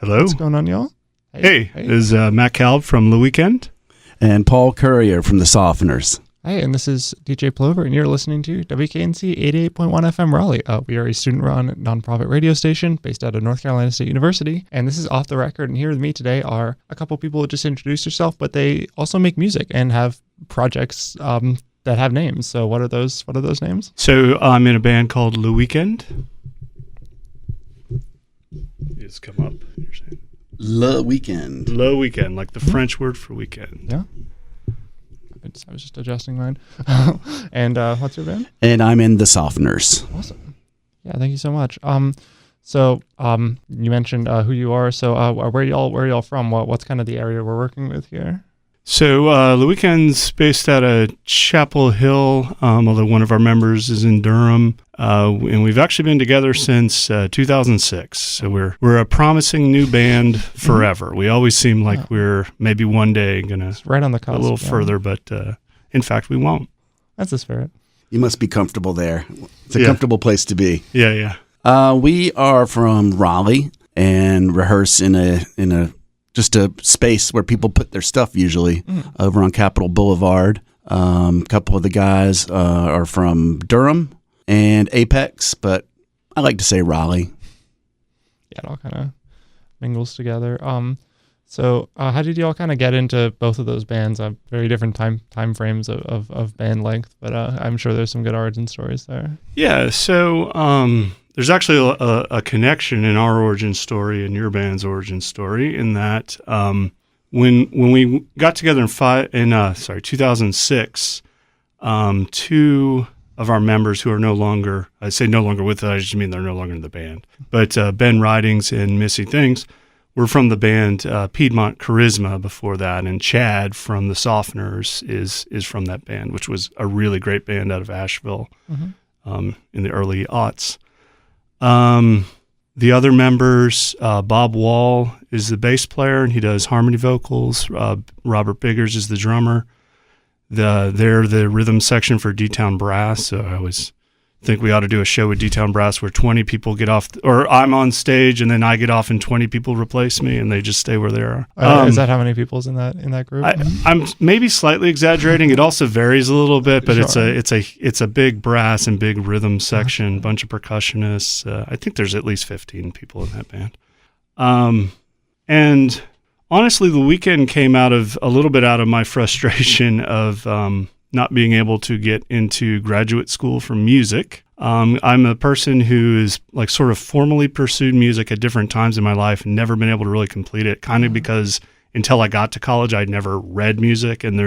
Hello. What's going on, y'all? Hey. This is Matt Calb from The Weekend. And Paul Courier from The Softeners. Hey, and this is DJ Plover, and you're listening to WKNC 88.1 FM Raleigh. We are a student-run nonprofit radio station based out of North Carolina State University, and this is Off the Record, and here with me today are a couple people who just introduced themselves, but they also make music and have projects that have names. So what are those names? So I'm in a band called Le Weekend. It's come up. You're saying Le Weekend. Le Weekend, like the French word for weekend. Yeah. I was just adjusting mine. And what's your band? And I'm in The Softeners. Awesome. Yeah, thank you so much. So you mentioned who you are. So where are y'all from? What's kind of the area we're working with here? So Le Weekend's based out of Chapel Hill, although one of our members is in Durham. And we've actually been together since 2006. So we're a promising new band forever. We always seem like we're maybe one day going to right on the cusp, a little further, but in fact, we won't. That's the spirit. You must be comfortable there. It's a comfortable place to be. Yeah. We are from Raleigh and rehearse in a just a space where people put their stuff usually over on Capitol Boulevard. A couple of the guys are from Durham and Apex, but I like to say Raleigh. Yeah, it all kind of mingles together. So how did you all kind of get into both of those bands? Very different time frames of band length, but I'm sure there's some good origin stories there. Yeah, so there's actually a connection in our origin story and your band's origin story in that when we got together in 2006, two of our members who are no longer, I say no longer with us, I just mean they're no longer in the band, but Ben Ridings and Missy Things were from the band Piedmont Charisma before that, and Chad from The Softeners is from that band, which was a really great band out of Asheville in the early aughts. The other members, Bob Wall is the bass player, and he does harmony vocals. Robert Biggers is the drummer. They're the rhythm section for D-Town Brass, so I always think we ought to do a show with D-Town Brass where 20 people get off, or I'm on stage and then I get off and 20 people replace me and they just stay where they are. Is that how many people's in that group? I'm maybe slightly exaggerating. It also varies a little bit, but Sure. it's a big brass and big rhythm section, bunch of percussionists. I think there's at least 15 people in that band. And honestly, The Weekend came out of a little bit out of my frustration of not being able to get into graduate school for music. I'm a person who is like sort of formally pursued music at different times in my life and never been able to really complete it, kind of because until I got to college, I'd never read music, and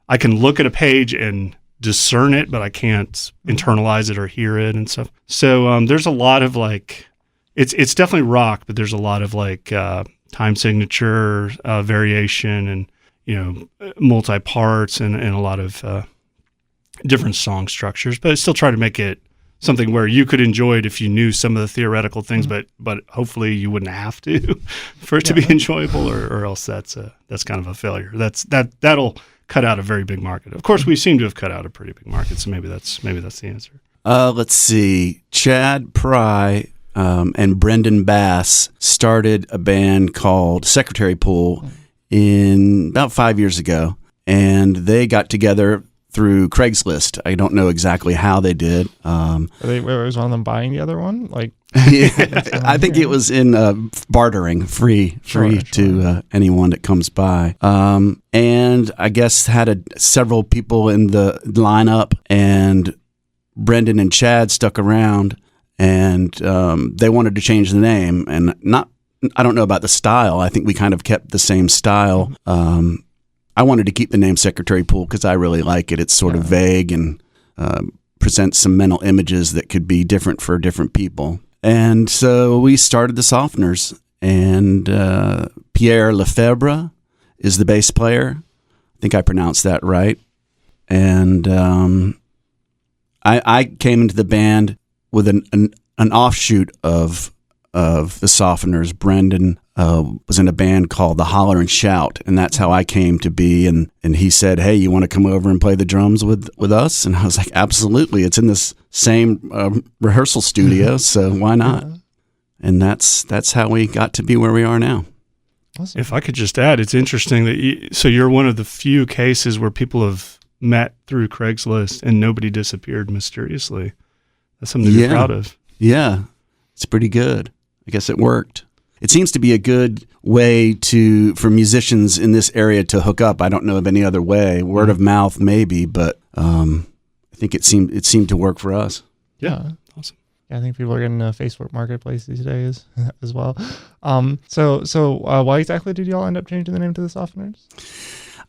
I can look at a page and discern it, but I can't internalize it or hear it and stuff. So there's a lot of like, it's definitely rock, but there's a lot of like time signature variation and multi-parts and a lot of different song structures, but I still try to make it something where you could enjoy it if you knew some of the theoretical things, but hopefully you wouldn't have to for it to be enjoyable, or else that's kind of a failure. That'll cut out a very big market. Of course, we seem to have cut out a pretty big market, so maybe that's the answer. Let's see. Chad Pry and Brendan Bass started a band called Secretary Pool in about 5 years ago, and they got together through Craigslist. I don't know exactly how they did. Was one of them buying the other one? Like, I think it was in bartering, free to anyone that comes by. And I guess had several people in the lineup, and Brendan and Chad stuck around, and they wanted to change the name, and I don't know about the style. I think we kind of kept the same style. I wanted to keep the name Secretary Pool because I really like it. It's sort of vague and presents some mental images that could be different for different people. And so we started the Softeners, and Pierre Lefebvre is the bass player. I think I pronounced that right. And I came into the band with an offshoot of the Softeners. Brendan was in a band called The Holler and Shout, and that's how I came to be. And he said, "Hey, you want to come over and play the drums with us?" And I was like, "Absolutely! It's in this same rehearsal studio, so why not?" And that's how we got to be where we are now. Awesome. If I could just add, it's interesting that so you're one of the few cases where people have met through Craigslist and nobody disappeared mysteriously. That's something to be proud of. Yeah, it's pretty good. I guess it worked. It seems to be a good way for musicians in this area to hook up. I don't know of any other way. Word of mouth, maybe, but I think it seemed to work for us. Yeah, awesome. Yeah, I think people are getting a Facebook Marketplace these days as well. So why exactly did y'all end up changing the name to the Softeners?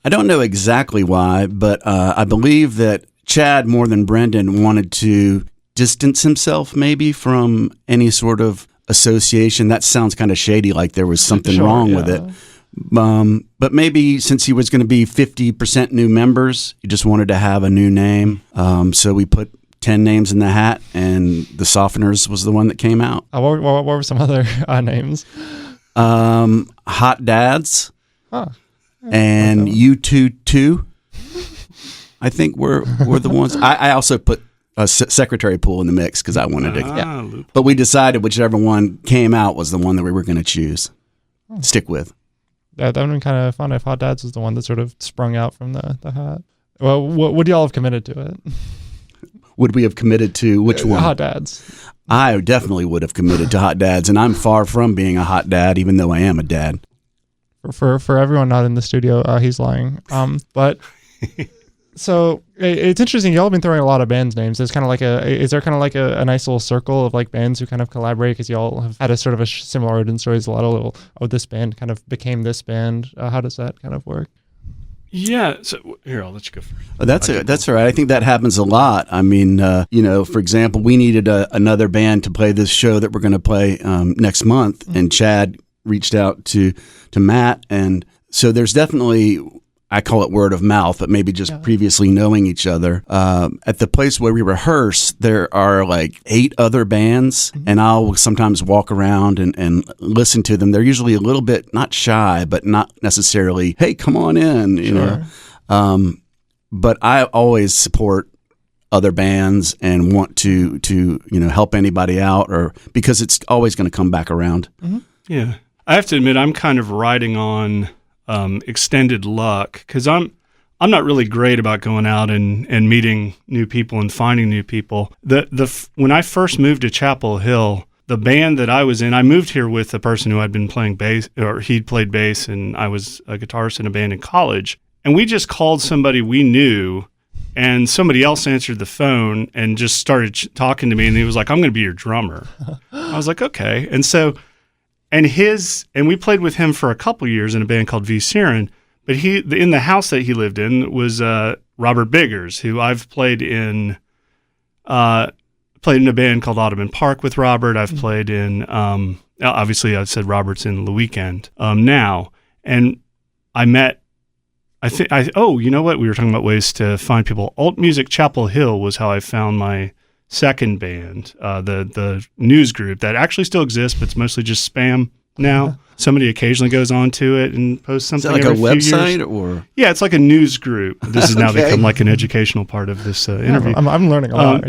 I don't know exactly why, but I believe that Chad, more than Brendan, wanted to distance himself maybe from any sort of association. That sounds kind of shady, like there was something wrong with it. But maybe since he was going to be 50% new members, he just wanted to have a new name. So we put 10 names in the hat, and the Softeners was the one that came out. What were some other names? Hot Dads. Huh. And U22, I think were the ones. I also put a Secretary Pool in the mix because I wanted to. But we decided whichever one came out was the one that we were going to choose, stick with. That would have been kind of fun if Hot Dads was the one that sort of sprung out from the hat. Well, would y'all have committed to it? Would we have committed to which one? Hot Dads. I definitely would have committed to Hot Dads, and I'm far from being a hot dad, even though I am a dad. For everyone not in the studio, he's lying. But so it's interesting. Y'all have been throwing a lot of bands names. Is there kind of like a nice little circle of like bands who kind of collaborate because y'all have had a sort of a similar origin stories? A lot of little, this band kind of became this band. How does that kind of work? Yeah. So here, I'll let you go first. That's all right. I think that happens a lot. I mean, for example, we needed another band to play this show that we're going to play next month, and Chad reached out to Matt, and so there's definitely, I call it word of mouth, but maybe just previously knowing each other. At the place where we rehearse, there are like 8 other bands, and I'll sometimes walk around and listen to them. They're usually a little bit, not shy, but not necessarily, hey, come on in, you know. But I always support other bands and want to help anybody out, or because it's always going to come back around. Mm-hmm. Yeah. I have to admit, I'm kind of riding on extended luck because I'm not really great about going out and meeting new people and finding new people. When I first moved to Chapel Hill, the band that I was in, I moved here with a person who had been playing bass, or he'd played bass, and I was a guitarist in a band in college. And we just called somebody we knew, and somebody else answered the phone and just started talking to me, and he was like, "I'm going to be your drummer." I was like, "Okay." And so. And we played with him for a couple years in a band called V. Siren, but in the house that he lived in was Robert Biggers, who I've played in a band called Audubon Park with Robert. I've played in obviously I said Robert's in The Weeknd now, and I met. You know what? We were talking about ways to find people. Alt Music Chapel Hill was how I found my second band, the news group that actually still exists, but it's mostly just spam now. Somebody occasionally goes on to it and posts something. Is that like every a few website years. or? Yeah, it's like a news group. This has now become like an educational part of this interview. I'm learning a lot.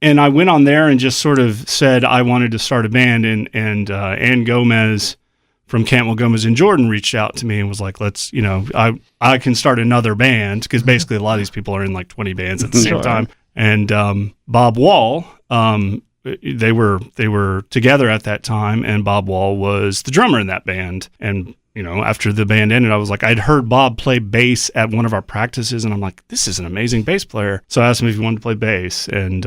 And I went on there and just sort of said I wanted to start a band, and Ann Gomez from Cantwell Gomez and Jordan reached out to me and was like, let's, I can start another band, because basically a lot of these people are in like 20 bands at the same time. And Bob Wall, they were together at that time, and Bob Wall was the drummer in that band. And, after the band ended, I was like, I'd heard Bob play bass at one of our practices, and I'm like, this is an amazing bass player. So I asked him if he wanted to play bass, and,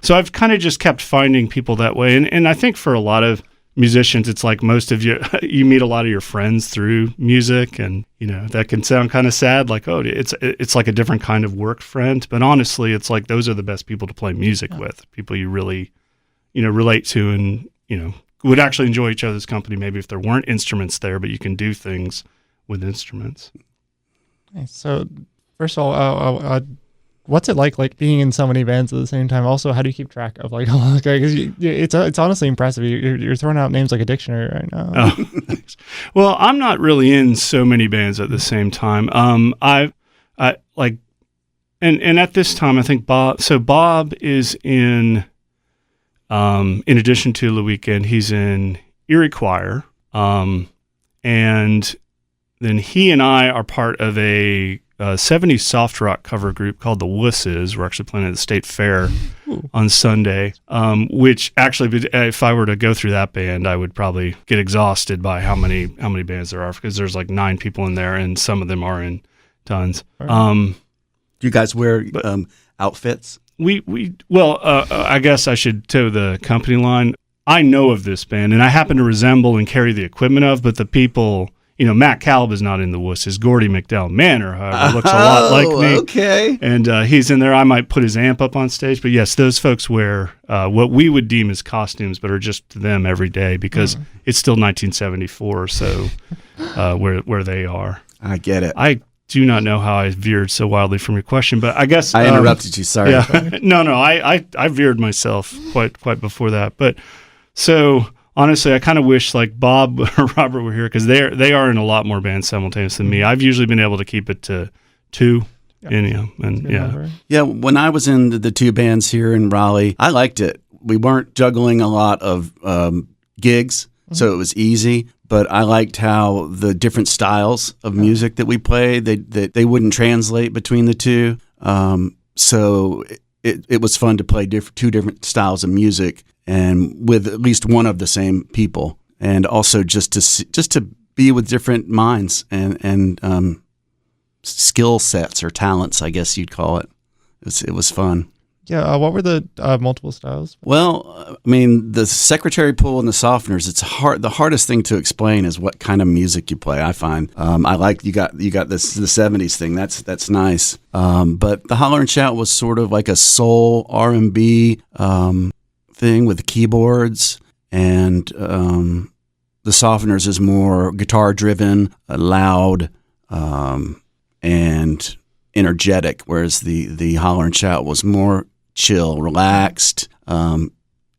so I've kind of just kept finding people that way. And I think for a lot of musicians, it's like most of you meet a lot of your friends through music, and that can sound kind of sad, like, oh, it's like a different kind of work friend, but honestly it's like those are the best people to play music with, people you really relate to, and would actually enjoy each other's company, maybe if there weren't instruments there, but you can do things with instruments. Nice. So first of all, what's it like being in so many bands at the same time? Also, how do you keep track of because it's honestly impressive. You're throwing out names like a dictionary right now. Oh, well, I'm not really in so many bands at the same time. I at this time I think Bob is in in addition to the weekend, he's in Erie Choir. And then he and I are part of a 70s soft rock cover group called the Wusses. We're actually playing at the State Fair on Sunday, which actually, if I were to go through that band, I would probably get exhausted by how many bands there are, because there's like 9 people in there, and some of them are in tons. Do you guys wear outfits? I guess I should toe the company line. I know of this band, and I happen to resemble and carry the equipment of, but the people, Matt Calb is not in the Wusses. Gordy McDowell Manor, however, looks a lot like me. Okay. And he's in there. I might put his amp up on stage. But yes, those folks wear what we would deem as costumes, but are just to them every day, because it's still 1974, so where they are. I get it. I do not know how I veered so wildly from your question, but I guess I interrupted you. Sorry. Yeah. No, I veered myself quite before that. But so honestly, I kind of wish like Bob or Robert were here, because they are in a lot more bands simultaneous than me. I've usually been able to keep it to 2. Yeah. When I was in the 2 bands here in Raleigh, I liked it. We weren't juggling a lot of gigs, so it was easy. But I liked how the different styles of music that we played, they wouldn't translate between the 2. So it was fun to play 2 different styles of music, and with at least one of the same people, and also just to be with different minds and skill sets or talents, I guess you'd call it. It was fun. Yeah. What were the multiple styles? Well, I mean, the secretary pool and the softeners, it's hard. The hardest thing to explain is what kind of music you play, I find. I like you got this the 70s thing. That's nice. But the Holler and Shout was sort of like a soul R&B thing with the keyboards, and the softeners is more guitar driven, loud, and energetic, whereas the Holler and Shout was more chill, relaxed,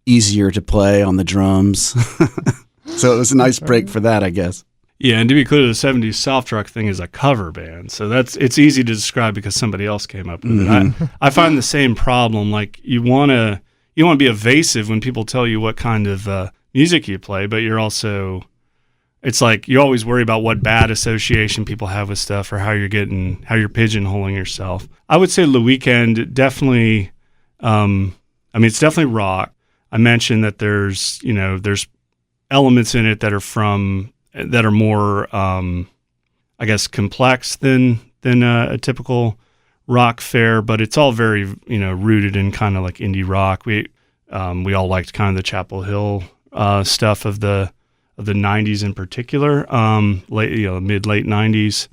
easier to play on the drums. So it was a nice break for that, I guess. Yeah, and to be clear, the 70s soft rock thing is a cover band, so it's easy to describe because somebody else came up with it. I find the same problem. Like you want to be evasive when people tell you what kind of music you play, but you're also, it's like you always worry about what bad association people have with stuff, or how you're pigeonholing yourself. I would say The Weeknd definitely. It's definitely rock. I mentioned that there's elements in it that are more, I guess, complex than a typical rock fare, but it's all very, rooted in kind of like indie rock. We all liked kind of the Chapel Hill stuff of the 90s in particular, mid late 90s,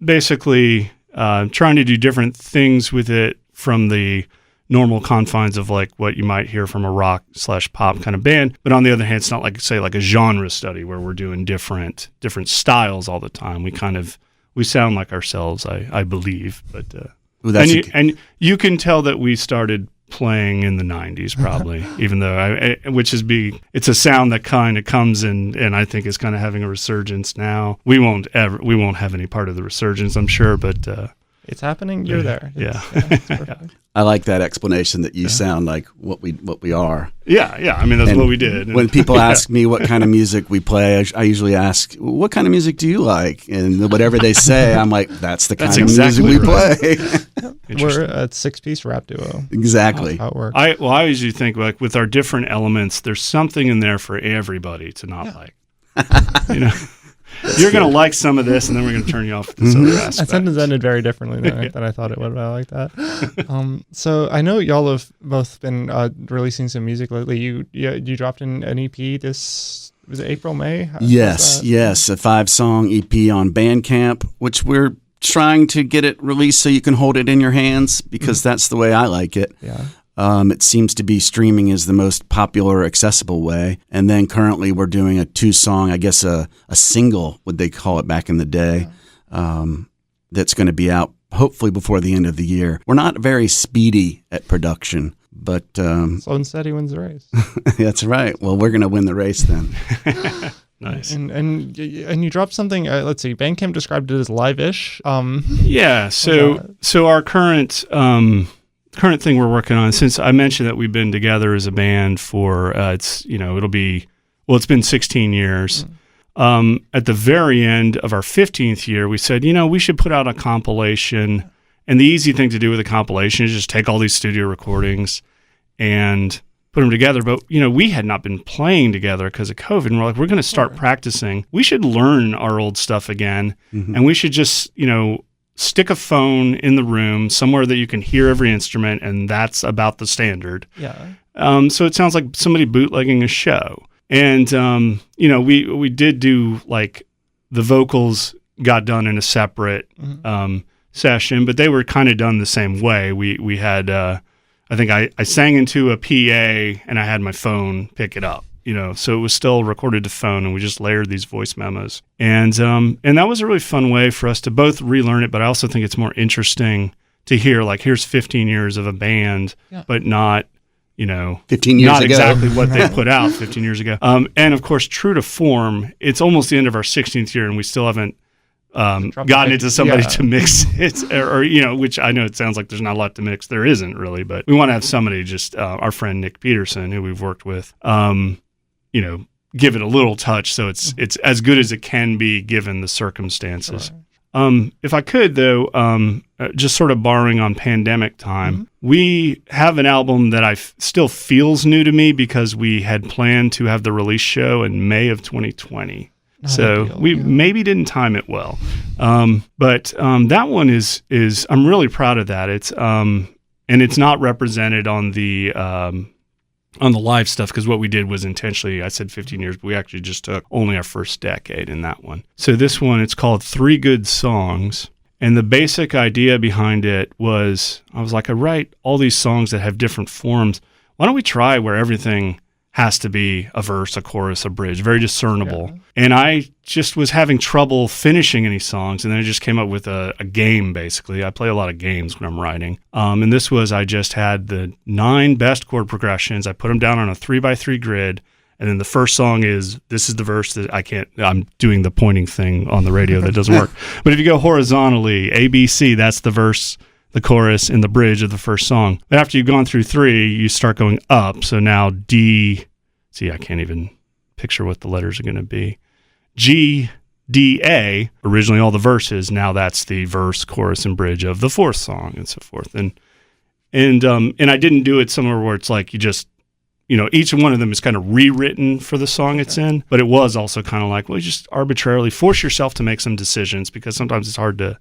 basically trying to do different things with it from the normal confines of like what you might hear from a rock/pop kind of band. But on the other hand, it's not like, say, like a genre study where we're doing different styles all the time. We sound like ourselves, I believe. But and you can tell that we started playing in the 90s probably, even though it's a sound that kind of comes in, and I think is kind of having a resurgence now. We won't have any part of the resurgence, I'm sure, but it's happening. You're there. It's perfect. I like that explanation that you sound like what we are. Yeah. I mean, that's what we did. When people ask me what kind of music we play, I usually ask, what kind of music do you like? And whatever they say, I'm like, that's the kind of music we play. We're a 6-piece rap duo. Exactly. How it works. I usually think, like, with our different elements, there's something in there for everybody to not like. You're going to like some of this, and then we're going to turn you off with this other aspect. That sentence ended very differently than I thought it would, but I like that. So I know y'all have both been releasing some music lately. You dropped an EP was it April, May? Yes, a 5-song EP on Bandcamp, which we're trying to get it released so you can hold it in your hands, because that's the way I like it. Yeah. It seems to be streaming is the most popular, accessible way. And then currently we're doing a 2-song, I guess a single, what they call it back in the day, that's going to be out hopefully before the end of the year. We're not very speedy at production, but... slow and steady wins the race. That's right. Well, we're going to win the race then. Nice. And you dropped something. Let's see. Bandcamp described it as live-ish. Yeah. So our current thing we're working on, since I mentioned that we've been together as a band for it's been 16 years. At the very end of our 15th year, we said, we should put out a compilation. And the easy thing to do with a compilation is just take all these studio recordings and put them together. But, we had not been playing together because of COVID. And we're like, we're going to start practicing. We should learn our old stuff again. Mm-hmm. And we should just, stick a phone in the room somewhere that you can hear every instrument. And that's about the standard. Yeah. So it sounds like somebody bootlegging a show. And, we did do like the vocals got done in a separate session, but they were kind of done the same way. We had, I think I sang into a PA and I had my phone pick it up, so it was still recorded to phone and we just layered these voice memos. And that was a really fun way for us to both relearn it, but I also think it's more interesting to hear, like, here's 15 years of a band, but not, 15 years not ago. exactly what they put out 15 years ago. And of course, true to form, it's almost the end of our 16th year and we still haven't gotten it to somebody to mix it, or which I know it sounds like there's not a lot to mix. There isn't really, but we want to have somebody, just our friend Nick Peterson, who we've worked with, give it a little touch so it's as good as it can be given the circumstances. Sure. If I could, though, just sort of borrowing on pandemic time, we have an album that still feels new to me because we had planned to have the release show in May of 2020. So we maybe didn't time it well. But that one is I'm really proud of that. It's and it's not represented on the live stuff, because what we did was intentionally, I said 15 years, but we actually just took only our first decade in that one. So this one, it's called 3 Good Songs. And the basic idea behind it was, I was like, I write all these songs that have different forms. Why don't we try where everything has to be a verse, a chorus, a bridge, very discernible. Yeah. And I just was having trouble finishing any songs, and then I just came up with a game, basically. I play a lot of games when I'm writing. And this was, I just had the 9 best chord progressions. I put them down on a 3x3 grid, and then the first song is, this is the verse that I'm doing the pointing thing on the radio that doesn't work. But if you go horizontally, A, B, C, that's the verse, the chorus, and the bridge of the first song. But after you've gone through 3, you start going up. So now D, see, I can't even picture what the letters are going to be. G, D, A, originally all the verses. Now that's the verse, chorus, and bridge of the 4th song, and so forth. And I didn't do it somewhere where it's like you just, each one of them is kind of rewritten for the song it's in. But it was also kind of like, well, you just arbitrarily force yourself to make some decisions, because sometimes it's hard to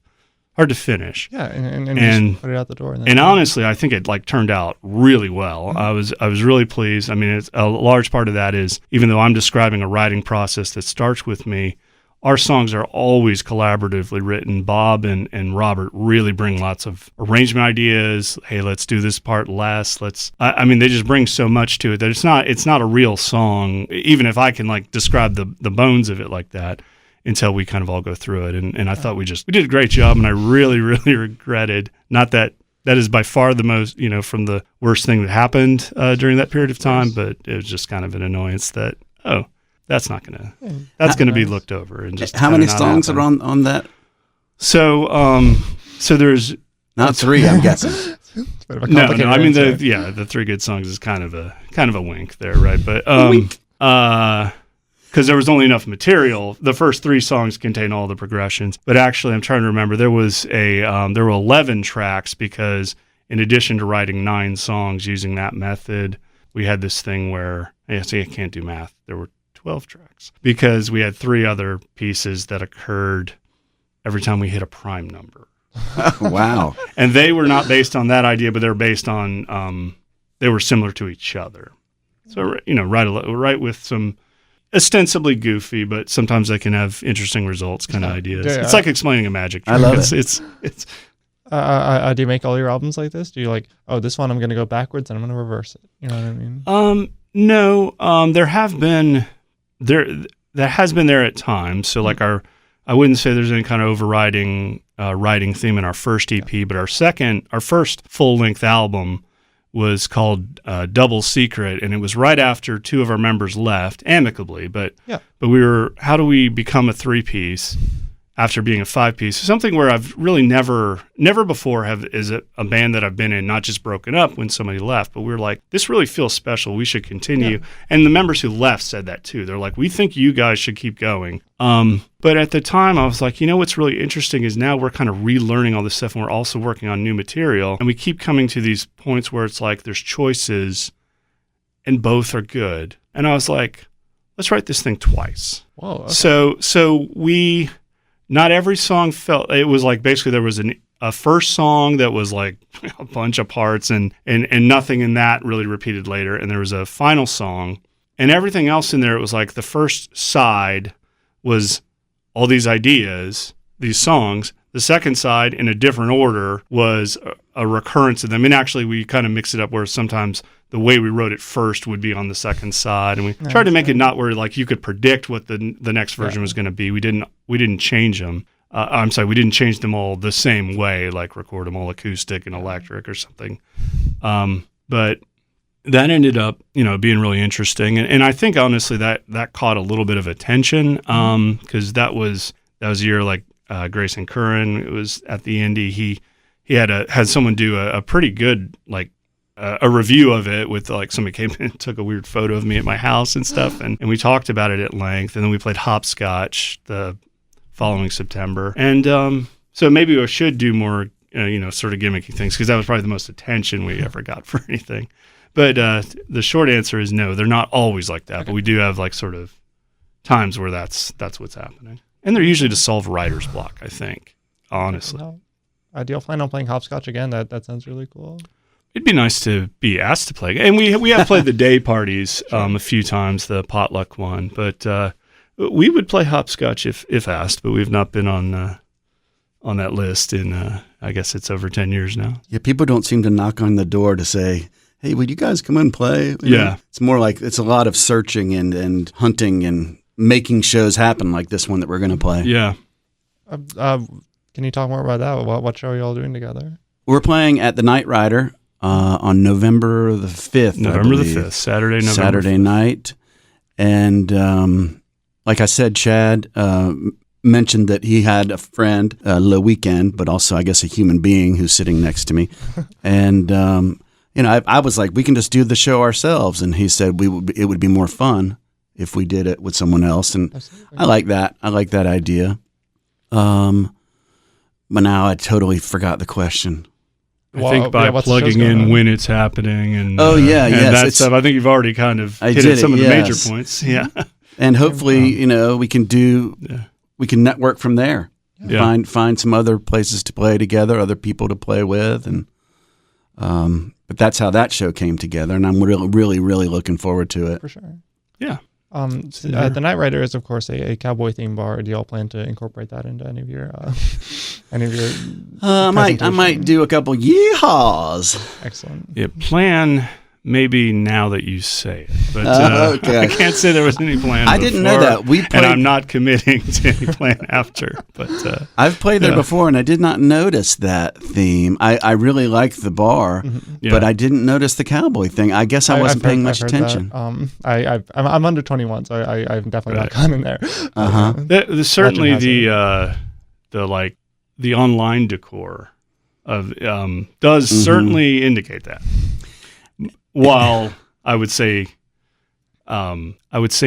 finish. Yeah, and just put it out the door. And honestly, I think it turned out really well. Mm-hmm. I was really pleased. I mean, it's a large part of that is, even though I'm describing a writing process that starts with me, our songs are always collaboratively written. Bob and Robert really bring lots of arrangement ideas. Hey, let's do this part less. I mean, they just bring so much to it that it's not a real song, even if I can describe the bones of it like that, until we kind of all go through it. And I thought we did a great job, and I really, really regretted, not that is by far the most, from the worst thing that happened during that period of time, but it was just kind of an annoyance that, that's going to be looked over. And just how many songs are on that? So there's not 3, I'm guessing. No. I mean, the 3 Good Songs is kind of a wink there, right? But because there was only enough material. The first 3 songs contain all the progressions. But actually, I'm trying to remember, there were 11 tracks, because in addition to writing 9 songs using that method, we had this thing where, I can't do math. There were 12 tracks, because we had 3 other pieces that occurred every time we hit a prime number. Wow. And they were not based on that idea, but they were based on, they were similar to each other. So, write with some ostensibly goofy, but sometimes they can have interesting results kind of ideas. Yeah, it's like explaining a magic trick. I love it. It's do you make all your albums like this? Do you this one I'm going to go backwards and I'm going to reverse it? You know what I mean? No. That has been there at times. So I wouldn't say there's any kind of overriding writing theme in our first EP, but our first full-length album was called Double Secret, and it was right after two of our members left amicably. But we were, how do we become a 3-piece after being a 5-piece? Something where I've really never before is a band that I've been in, not just broken up when somebody left, but we were like, this really feels special. We should continue. Yeah. And the members who left said that too. They're like, we think you guys should keep going. But at the time I was like, what's really interesting is now we're kind of relearning all this stuff, and we're also working on new material. And we keep coming to these points where it's like there's choices and both are good. And I was like, let's write this thing twice. Whoa, okay. So we... Not every song felt, it was like basically there was a first song that was like a bunch of parts and nothing in that really repeated later. And there was a final song, and everything else in there, it was like the first side was all these ideas, these songs. The second side, in a different order, was a recurrence of them. And actually we kind of mixed it up where sometimes the way we wrote it first would be on the second side, and we tried to make it not where like you could predict what the next version was going to be. We didn't change them. We didn't change them all the same way, like record them all acoustic and electric or something. But that ended up, being really interesting, and I think honestly that caught a little bit of attention because that was a year like Grayson Curran. It was at the Indy. He had someone do a pretty good like. A review of it with like somebody came in and took a weird photo of me at my house and stuff, and we talked about it at length, and then we played hopscotch the following September, and so maybe I should do more sort of gimmicky things, because that was probably the most attention we ever got for anything. But the short answer is no, they're not always like that. Okay. But we do have like sort of times where that's what's happening, and they're usually to solve writer's block, I think, honestly. Do you plan on playing hopscotch again? That sounds really cool. It'd be nice to be asked to play. And we have played the day parties a few times, the potluck one. But we would play hopscotch if asked, but we've not been on that list in, I guess it's over 10 years now. Yeah, people don't seem to knock on the door to say, hey, would you guys come and play? Yeah. It's more like it's a lot of searching and hunting and making shows happen like this one that we're going to play. Yeah. Can you talk more about that? What show are you all doing together? We're playing at the Night Rider. On November the 5th. November the 5th, Saturday night. And like I said, Chad mentioned that he had a friend, Le Weekend, but also I guess a human being who's sitting next to me. And, I was like, we can just do the show ourselves. And he said it would be more fun if we did it with someone else. And absolutely. I like that. I like that idea. But now I totally forgot the question. I think by plugging in when it's happening and that stuff, I think you've already kind of hit some of the major points. Yeah, and hopefully, we can we can network from there. Yeah. Find some other places to play together, other people to play with, and but that's how that show came together, and I'm really, really, really looking forward to it. For sure. Yeah. The Night Rider is, of course, a cowboy themed bar. Do y'all plan to incorporate that into any of your I might do a couple yeehaws. Excellent. Yeah, plan maybe now that you say it, but okay. I can't say there was any plan. I didn't know that. And I'm not committing to any plan after. But I've played there before, and I did not notice that theme. I really like the bar, but I didn't notice the cowboy thing. I guess I wasn't paying much attention. I'm under 21, so I've definitely not gone in there. There's certainly the online decor of does certainly indicate that. While I would say not. What's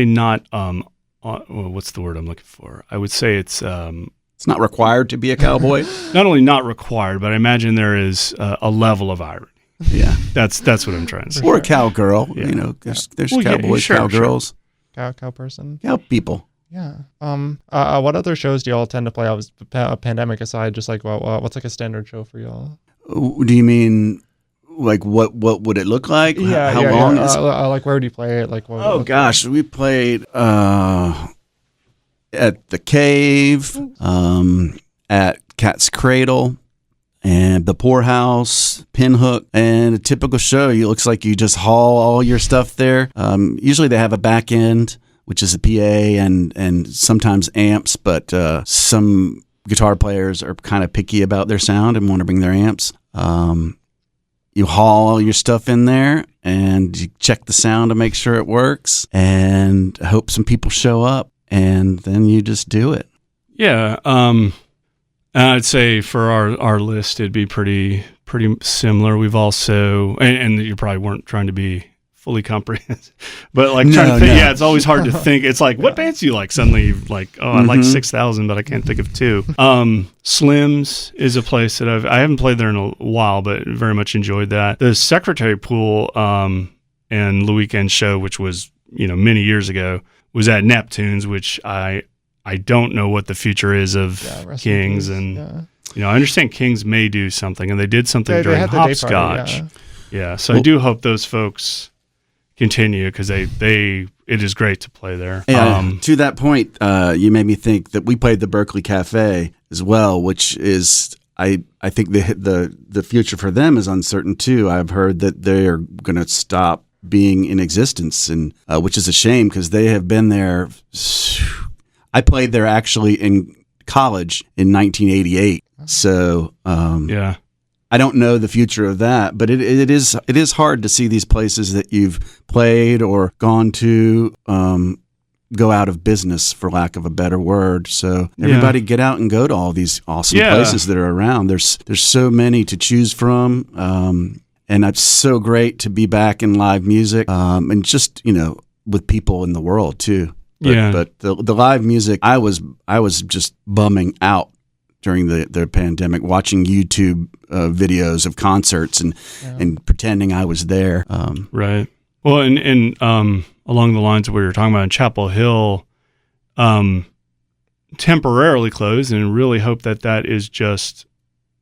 the word I'm looking for? I would say it's not required to be a cowboy. Not only not required, but I imagine there is a level of irony. Yeah, that's what I'm trying to say. Or a cowgirl. Yeah. There's cowboys, cowgirls, cow person, cow people. Yeah. What other shows do y'all tend to play? Pandemic aside, just like what's like a standard show for y'all? Do you mean? Like what would it look like? Yeah, how long is like where would you play it? Like we played at the Cave, at Cat's Cradle, and the Poorhouse, Pinhook, and a typical show. It looks like you just haul all your stuff there. Usually they have a back end, which is a PA and sometimes amps, but some guitar players are kind of picky about their sound and want to bring their amps. you haul all your stuff in there and you check the sound to make sure it works and hope some people show up, and then you just do it. Yeah. I'd say for our list, it'd be pretty similar. We've also, and you probably weren't trying to be fully comprehensive, but like trying to think, yeah, it's always hard to think. It's like, what bands do you like? Suddenly you're like, I like 6,000, but I can't think of two. Slim's is a place that I haven't played there in a while, but very much enjoyed that. The Secretary Pool and the Weekend Show, which was, many years ago, was at Neptune's, which I don't know what the future is of Kings, and I understand Kings may do something, and they did something during Hopscotch. So I do hope those folks continue, because it is great to play there. To that point, you made me think that we played the Berkeley Cafe as well, which is I think the future for them is uncertain too. I've heard that they are going to stop being in existence, and which is a shame, because they have been there. I played there actually in college in 1988. So I don't know the future of that, but it is hard to see these places that you've played or gone to go out of business, for lack of a better word. So everybody get out and go to all these awesome places that are around. There's so many to choose from, and it's so great to be back in live music, and just with people in the world too. But the live music, I was just bumming out during the pandemic, watching YouTube videos of concerts and pretending I was there. Right. Well, and along the lines of what you were talking about in Chapel Hill, temporarily closed, and really hope that is just,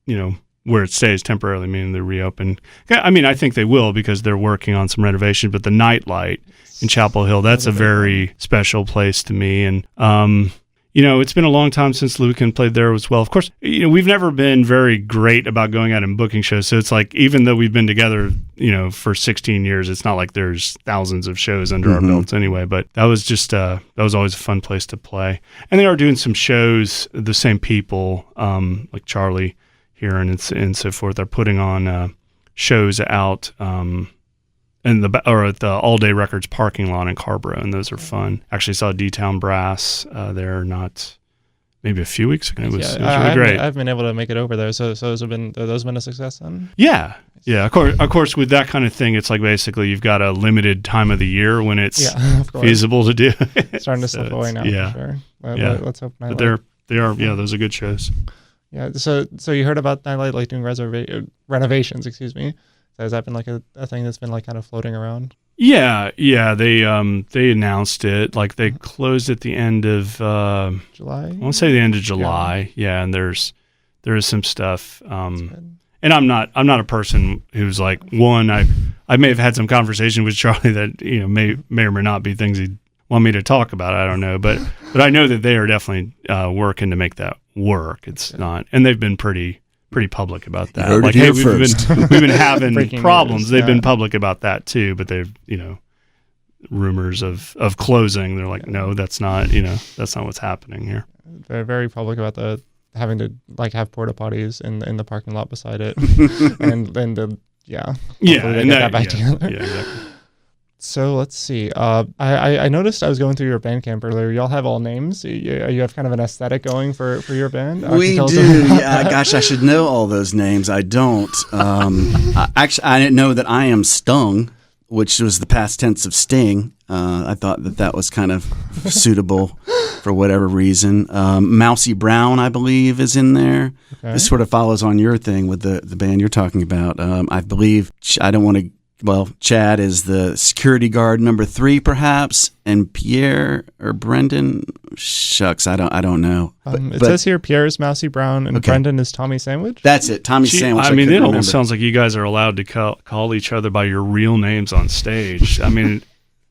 where it stays temporarily, meaning they reopen. I mean, I think they will, because they're working on some renovation, but the Nightlight in Chapel Hill, that's a very special place to me. And, it's been a long time since Lucan played there as well. Of course, we've never been very great about going out and booking shows. So it's like, even though we've been together, for 16 years, it's not like there's thousands of shows under our belts anyway. But that was just, that was always a fun place to play. And they are doing some shows, the same people, like Charlie here and so forth, are putting on shows out at the All Day Records parking lot in Carborough, and those are fun. Actually saw D-Town Brass there maybe a few weeks ago. It was really great. I've been able to make it over there, so those have been a success then? Yeah. Of course, with that kind of thing, it's like basically you've got a limited time of the year when it's feasible to do. It's starting to slip away now, for sure. Let's hope Nightlight. But they are, those are good shows. Yeah, so you heard about Nightlight like doing renovations, excuse me. Has that been like a thing that's been like kind of floating around? Yeah. They announced it. Like they closed at the end of July. I want to say the end of July. Yeah, and there is some stuff. And I'm not a person who's like, I may have had some conversation with Charlie that may or may not be things he'd want me to talk about. I don't know, but I know that they are definitely working to make that work. It's not, and they've been pretty public about that. Like, hey, we've been having problems. News, They've been public about that too, but they've, rumors of closing. They're like, no, that's not what's happening here. They're very public about having to like have porta potties in the parking lot beside it, and get that back together. Yeah, exactly. So let's see. I noticed I was going through your Bandcamp earlier. Y'all have all names. You have kind of an aesthetic going for your band. We do. Yeah, gosh, I should know all those names. I don't. Actually, I didn't know that I am Stung, which was the past tense of Sting. I thought that was kind of suitable for whatever reason. Mousy Brown, I believe, is in there. Okay. This sort of follows on your thing with the band you're talking about. I believe, I don't want to. Well, Chad is the security guard number 3, perhaps, and Pierre or Brendan. Shucks, I don't know. It says here Pierre is Mousy Brown and Brendan is Tommy Sandwich. That's it, Tommy Sandwich. I mean, it almost sounds like you guys are allowed to call each other by your real names on stage. I mean,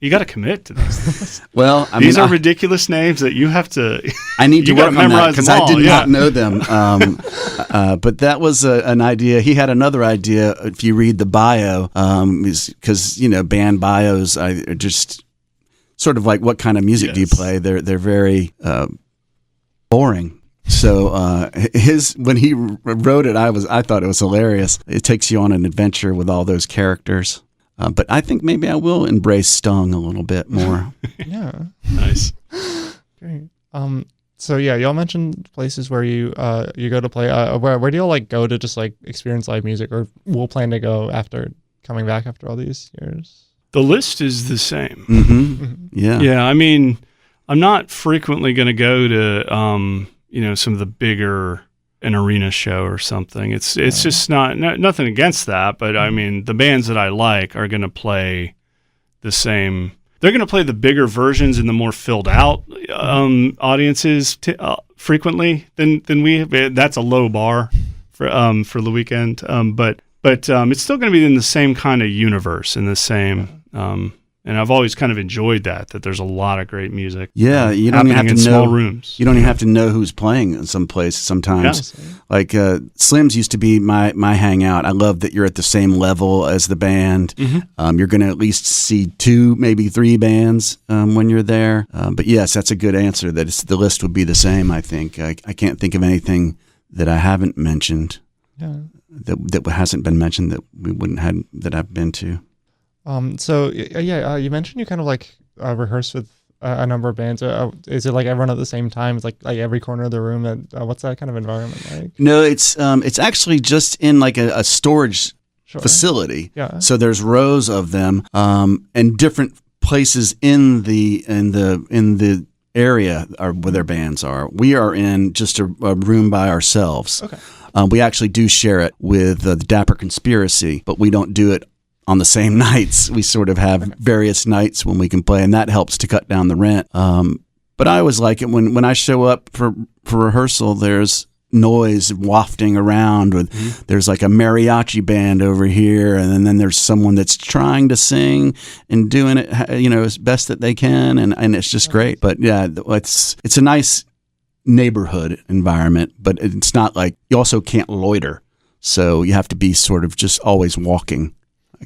you got to commit to these. Well, these are ridiculous names that you have to. I need to work on that because I did not know them. But that was an idea. He had another idea. If you read the bio, because band bios are just sort of like, what kind of music do you play? They're very boring. So when he wrote it, I thought it was hilarious. It takes you on an adventure with all those characters. But I think maybe I will embrace Stung a little bit more. Yeah. Nice. Great. So yeah, y'all mentioned places where you go to play. Where do y'all like go to just like experience live music, or will plan to go after coming back after all these years? The list is the same. Mm-hmm. Yeah. Yeah. I mean, I'm not frequently going to go to some of the bigger an arena show or something. It's just nothing against that, but I mean, the bands that I like are going to play the same. They're going to play the bigger versions in the more filled out audiences frequently than we have. That's a low bar for the weekend. But it's still going to be in the same kind of universe, in the same. And I've always kind of enjoyed that there's a lot of great music. Yeah, you don't even have to know small rooms. You don't even have to know who's playing in some place sometimes. Yeah. Like Slim's used to be my hangout. I love that you're at the same level as the band. Mm-hmm. You're going to at least see 2, maybe 3 bands when you're there. But yes, that's a good answer. That the list would be the same. I think I can't think of anything that I haven't mentioned. Yeah. That hasn't been mentioned that we wouldn't have that I've been to. So you mentioned you kind of like rehearse with a number of bands. Is it like everyone at the same time? It's like every corner of the room. What's that kind of environment like? No, it's actually just in like a storage facility. Yeah. So there's rows of them, and different places in the area where their bands are. We are in just a room by ourselves. Okay. We actually do share it with the Dapper Conspiracy, but we don't do it on the same nights. We sort of have various nights when we can play, and that helps to cut down the rent. But I always like it when I show up for rehearsal, there's noise wafting around. There's like a mariachi band over here, and then there's someone that's trying to sing and doing it, as best that they can, and it's just great. But yeah, it's a nice neighborhood environment, but it's not like, you also can't loiter. So you have to be sort of just always walking.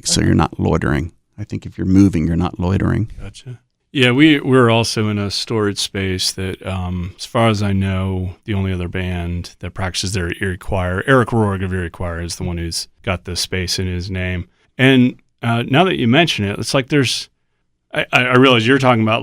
So you're not loitering. I think if you're moving, you're not loitering. Gotcha. Yeah, we're also in a storage space that, as far as I know, the only other band that practices their Erie Choir, Eric Rohrig of Erie Choir, is the one who's got the space in his name. And now that you mention it, it's like I realize you're talking about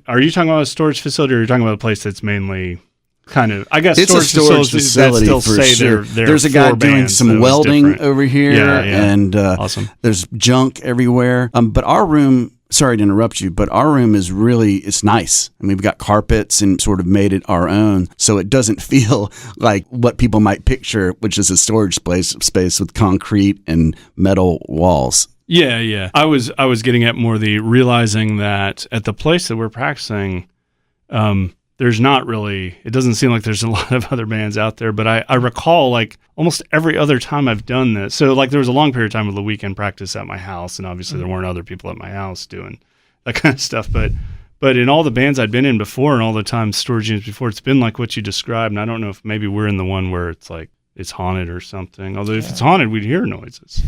are you talking about a storage facility, or are you talking about a place that's mainly kind of, I guess, it's a storage facility for sure. There's a guy doing some welding over here, and awesome. There's junk everywhere. But our room, sorry to interrupt you, but our room is it's nice. I mean, we've got carpets and sort of made it our own, so it doesn't feel like what people might picture, which is a storage space with concrete and metal walls. Yeah. I was getting at more the realizing that at the place that we're practicing, there's not really, it doesn't seem like there's a lot of other bands out there, but I recall like almost every other time I've done this. So like there was a long period of time with the weekend practice at my house, and obviously there weren't other people at my house doing that kind of stuff. But in all the bands I'd been in before and all the time storage units before, it's been like what you described. And I don't know if maybe we're in the one where it's like it's haunted or something. Although if it's haunted, we'd hear noises.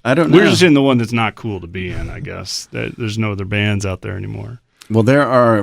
I don't know. We're just in the one that's not cool to be in, I guess. There's no other bands out there anymore. Well, there are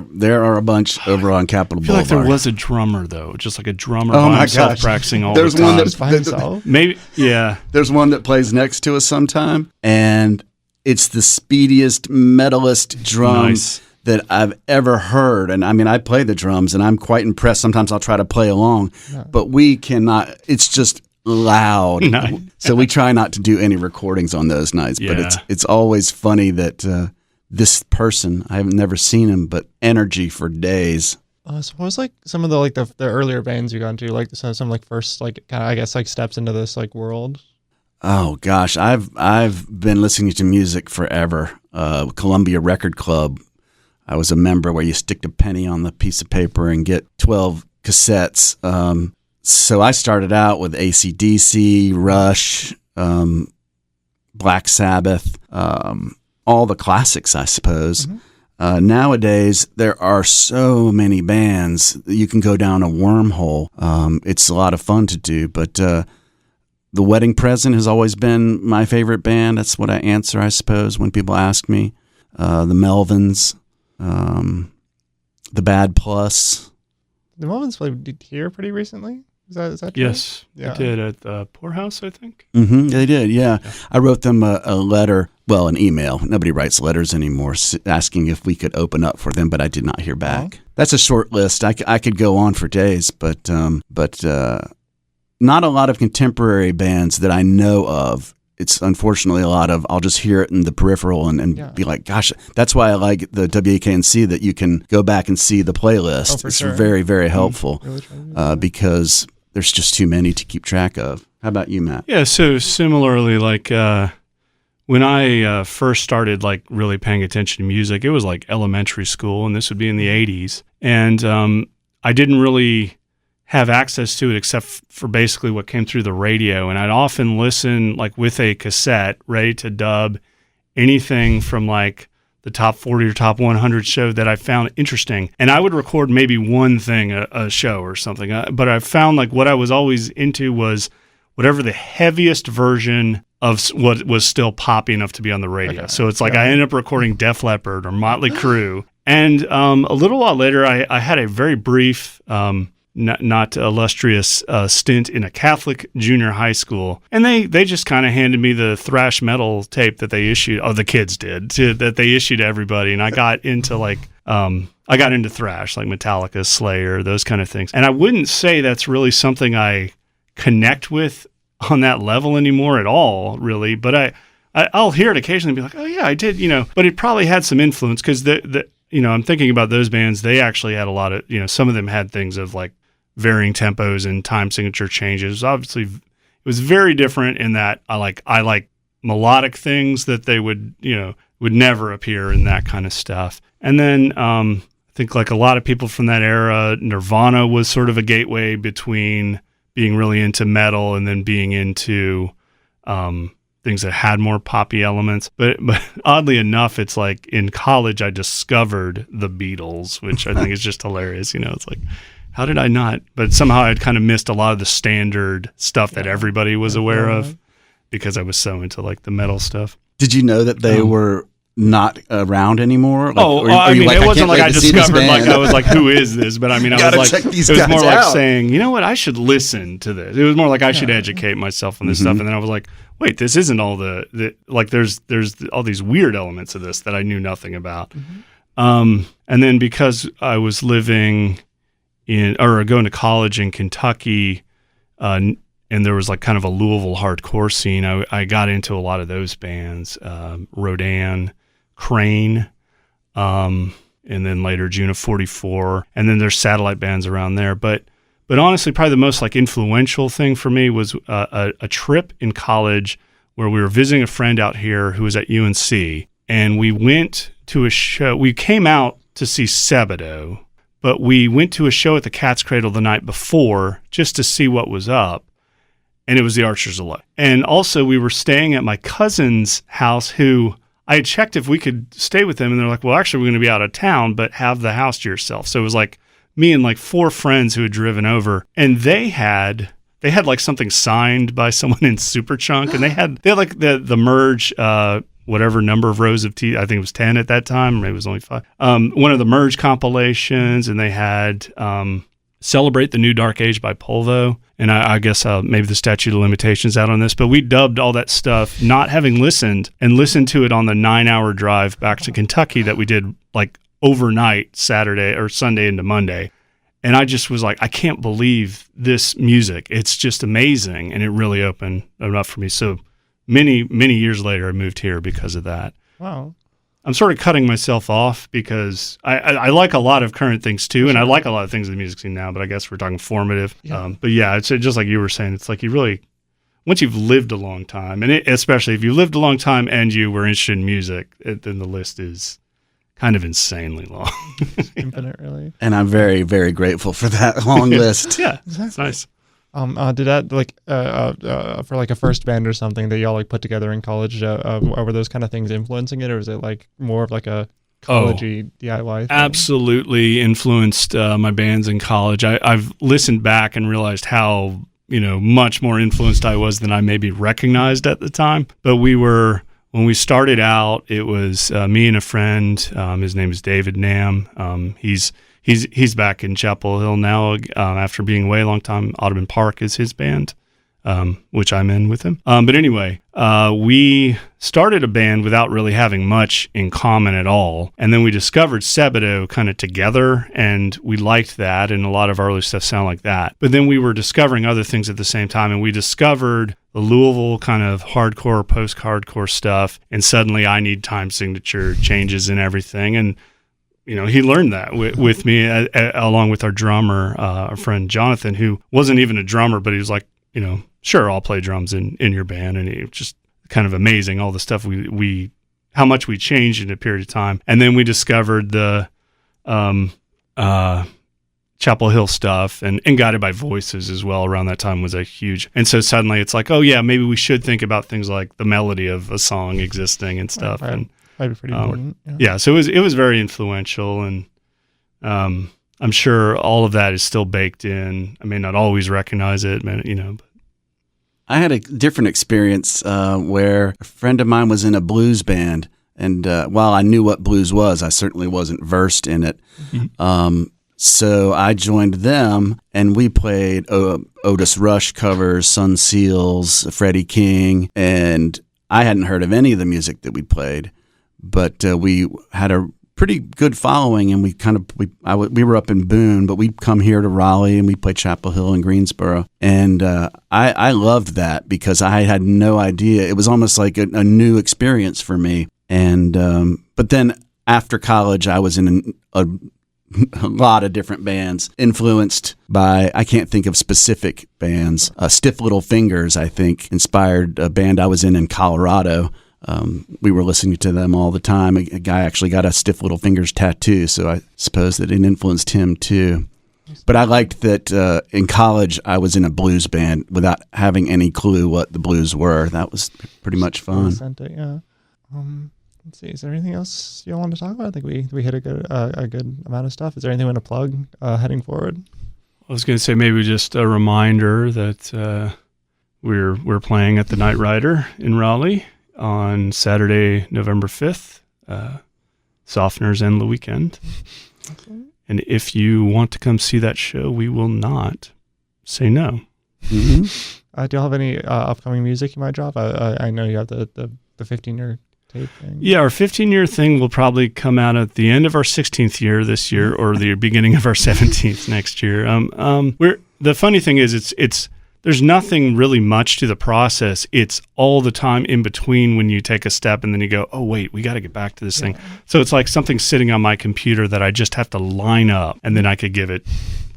a bunch over on Capitol Boulevard. I feel like there was a drummer though, just like a drummer by himself practicing all the time. One that's by himself. Maybe, yeah. There's one that plays next to us sometime, and it's the speediest, metalist drum that I've ever heard. And I mean, I play the drums, and I'm quite impressed. Sometimes I'll try to play along, but we cannot. It's just loud. Nice. So we try not to do any recordings on those nights. Yeah. But it's always funny that. This person, I have never seen him, but energy for days. So what was like some of the earlier bands you got into, like some like first like kind of, I guess, like steps into this like world? Oh gosh, I've been listening to music forever. Columbia Record Club. I was a member where you stick a penny on the piece of paper and get 12 cassettes. So I started out with AC/DC, Rush, Black Sabbath. All the classics, I suppose. Mm-hmm. Nowadays, there are so many bands. You can go down a wormhole. It's a lot of fun to do, but The Wedding Present has always been my favorite band. That's what I answer, I suppose, when people ask me. The Melvins, The Bad Plus. The Mullins played here pretty recently. Is that true? Yes, I did at the Poorhouse, I think. They did, yeah. I wrote them a letter, well, an email. Nobody writes letters anymore, asking if we could open up for them, but I did not hear back. Oh. That's a short list. I could go on for days, but not a lot of contemporary bands that I know of. It's unfortunately a lot of, I'll just hear it in the peripheral and be like, gosh, that's why I like the WKNC, that you can go back and see the playlist. Oh, for it's sure. very, very helpful Really because there's just too many to keep track of. How about you, Matt? Yeah, so similarly, like when I first started like really paying attention to music, it was like elementary school, and this would be in the 80s. And I didn't really have access to it except for basically what came through the radio. And I'd often listen like with a cassette ready to dub anything from like the top 40 or top 100 show that I found interesting. And I would record maybe one thing a show or something. But I found like what I was always into was whatever the heaviest version of what was still poppy enough to be on the radio. Okay. So it's like I ended up recording Def Leppard or Motley Crue. And a little while later, I had a very brief not illustrious stint in a Catholic junior high school, and they just kind of handed me the thrash metal tape that they issued. Oh, the kids did that they issued to everybody, and I got into thrash, like Metallica, Slayer, those kind of things. And I wouldn't say that's really something I connect with on that level anymore at all, really. But I'll hear it occasionally and be like, oh yeah, I did, But it probably had some influence because I'm thinking about those bands. They actually had a lot of, some of them had things of like varying tempos and time signature changes. Obviously, it was very different in that I like melodic things that they would never appear in that kind of stuff. And then I think like a lot of people from that era, Nirvana was sort of a gateway between being really into metal and then being into things that had more poppy elements. But oddly enough, it's like in college I discovered the Beatles, which I think is just hilarious. It's like, how did I not? But somehow I'd kind of missed a lot of the standard stuff that everybody was aware of because I was so into like the metal stuff. Did you know that they were not around anymore? Like, it wasn't like I discovered like I was like, who is this? But I mean, I was like, it was more like saying, you know what, I should listen to this. It was more like I should educate myself on this stuff. And then I was like, wait, this isn't all the like there's all these weird elements of this that I knew nothing about. And then because I was living going to college in Kentucky, and there was like kind of a Louisville hardcore scene, I got into a lot of those bands, Rodan, Crane, and then later June of 44, and then there's satellite bands around there. But honestly, probably the most like influential thing for me was a trip in college where we were visiting a friend out here who was at UNC, and we went to a show. We came out to see Sebado, but we went to a show at the Cat's Cradle the night before just to see what was up, and it was the Archers of Light. And also, we were staying at my cousin's house, who I had checked if we could stay with them, and they're like, well, actually, we're going to be out of town, but have the house to yourself. So it was like me and like 4 friends who had driven over, and they had like something signed by someone in Superchunk, and they had like the Merge, whatever number of rows of T, I think it was 10 at that time, or maybe it was only 5. One of the Merge compilations, and they had Celebrate the New Dark Age by Polvo, and I guess maybe the statute of limitations out on this, but we dubbed all that stuff, not having listened to it on the 9-hour drive back to Kentucky that we did like overnight, Saturday or Sunday into Monday. And I just was like, I can't believe this music. It's just amazing. And it really opened up for me. So many, many years later, I moved here because of that. Wow. I'm sort of cutting myself off because I like a lot of current things too. And I like a lot of things in the music scene now, but I guess we're talking formative. Yeah. But yeah, it's just like you were saying, it's like you really, once you've lived a long time, and especially if you lived a long time and you were interested in music, then the list is kind of insanely long. Infinite, really. And I'm very, very grateful for that long list. Yeah, exactly. It's nice. Did that like for like a first band or something that y'all like put together in college? Were those kind of things influencing it, or is it like more of like a college-y DIY thing? Absolutely influenced my bands in college. I've listened back and realized how much more influenced I was than I maybe recognized at the time. But when we started out, it was me and a friend. His name is David Nam. He's he's back in Chapel Hill now after being away a long time. Audubon Park is his band, which I'm in with him. But anyway, we started a band without really having much in common at all. And then we discovered Sebadoh kind of together, and we liked that, and a lot of our early stuff sounded like that. But then we were discovering other things at the same time, and we discovered the Louisville kind of hardcore, post-hardcore stuff, and suddenly I Need Time signature changes and everything. And he learned that with me, along with our drummer, our friend Jonathan, who wasn't even a drummer, but he was like, sure, I'll play drums in your band. And it was just kind of amazing, all the stuff how much we changed in a period of time. And then we discovered the Chapel Hill stuff and Guided by Voices as well around that time was a huge. And so suddenly it's like, oh yeah, maybe we should think about things like the melody of a song existing and stuff. Right. And that'd be pretty important. Yeah, so it was very influential, and I'm sure all of that is still baked in. I may not always recognize it, but I had a different experience where a friend of mine was in a blues band, and while I knew what blues was, I certainly wasn't versed in it. Mm-hmm. So I joined them, and we played Otis Rush covers, Sun Seals, Freddie King, and I hadn't heard of any of the music that we played, but we had a pretty good following, and we were up in Boone, but we'd come here to Raleigh, and we played Chapel Hill and Greensboro, and I loved that because I had no idea. It was almost like a new experience for me, and but then after college, I was in a lot of different bands, influenced by, I can't think of specific bands. Stiff Little Fingers, I think, inspired a band I was in Colorado. We were listening to them all the time. A guy actually got a Stiff Little Fingers tattoo, so I suppose that it influenced him too. But I liked that in college I was in a blues band without having any clue what the blues were. That was pretty much fun. Yeah. Let's see. Is there anything else you want to talk about? I think we hit a good amount of stuff. Is there anything you want to plug heading forward? I was going to say maybe just a reminder that we're playing at the Night Rider in Raleigh on Saturday, November 5th. Softeners end the weekend. Okay. And if you want to come see that show, we will not say no. Mm-hmm. Do you have any upcoming music you might drop? I know you have the 15-year tape thing. Yeah, our 15-year thing will probably come out at the end of our 16th year this year, or the beginning of our 17th next year. The funny thing is, it's there's nothing really much to the process. It's all the time in between when you take a step and then you go, oh wait, we got to get back to this thing. So it's like something sitting on my computer that I just have to line up, and then I could give it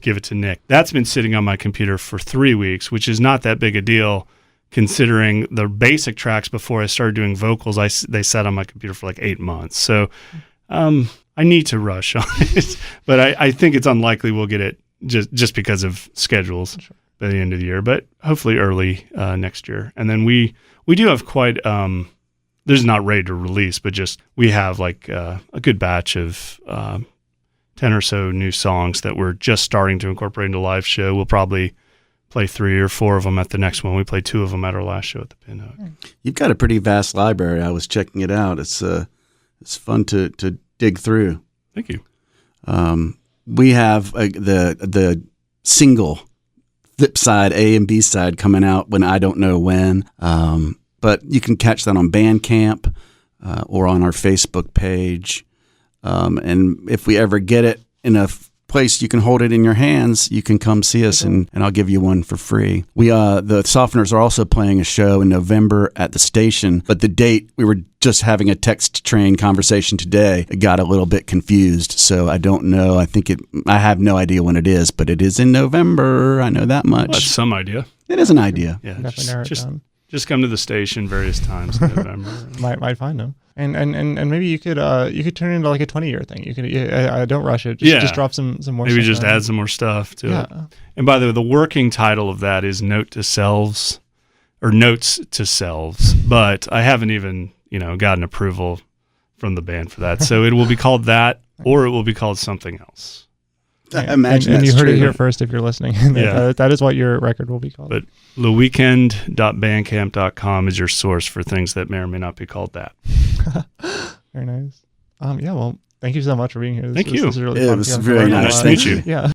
to Nick. That's been sitting on my computer for 3 weeks, which is not that big a deal, considering the basic tracks before I started doing vocals, they sat on my computer for like 8 months. So I need to rush on it, but I think it's unlikely we'll get it just because of schedules by the end of the year, but hopefully early next year. And then we do have quite, this is not ready to release, but just we have like a good batch of 10 or so new songs that we're just starting to incorporate into live show. We'll probably play 3 or 4 of them at the next one. We played 2 of them at our last show at the Pinhook. You've got a pretty vast library. I was checking it out. It's fun to dig through. Thank you. We have the single flip side, A and B side, coming out when I don't know when. But you can catch that on Bandcamp or on our Facebook page. And if we ever get it in a place you can hold it in your hands, you can come see us, and I'll give you one for free. The Softeners are also playing a show in November at the station, but the date, we were just having a text train conversation today. It got a little bit confused, so I don't know. I have no idea when it is, but it is in November. I know that much. Well, that's some idea. It is an idea. Yeah, just come to the station various times in November. might find them. And maybe you could turn it into like a 20-year thing. You could don't rush it. Just drop some more. Maybe stuff just add some more stuff to it. And by the way, the working title of that is Note to Selves, or Notes to Selves. But I haven't even gotten approval from the band for that. So it will be called that, or it will be called something else. Imagine and you heard true. it here first if you're listening. That is what your record will be called. But theweekend.bandcamp.com is your source for things that may or may not be called that. Very nice. Well, Thank you so much for being here. Thank you. This is really It fun. was Yeah, very nice. Nice to meet you. Yeah.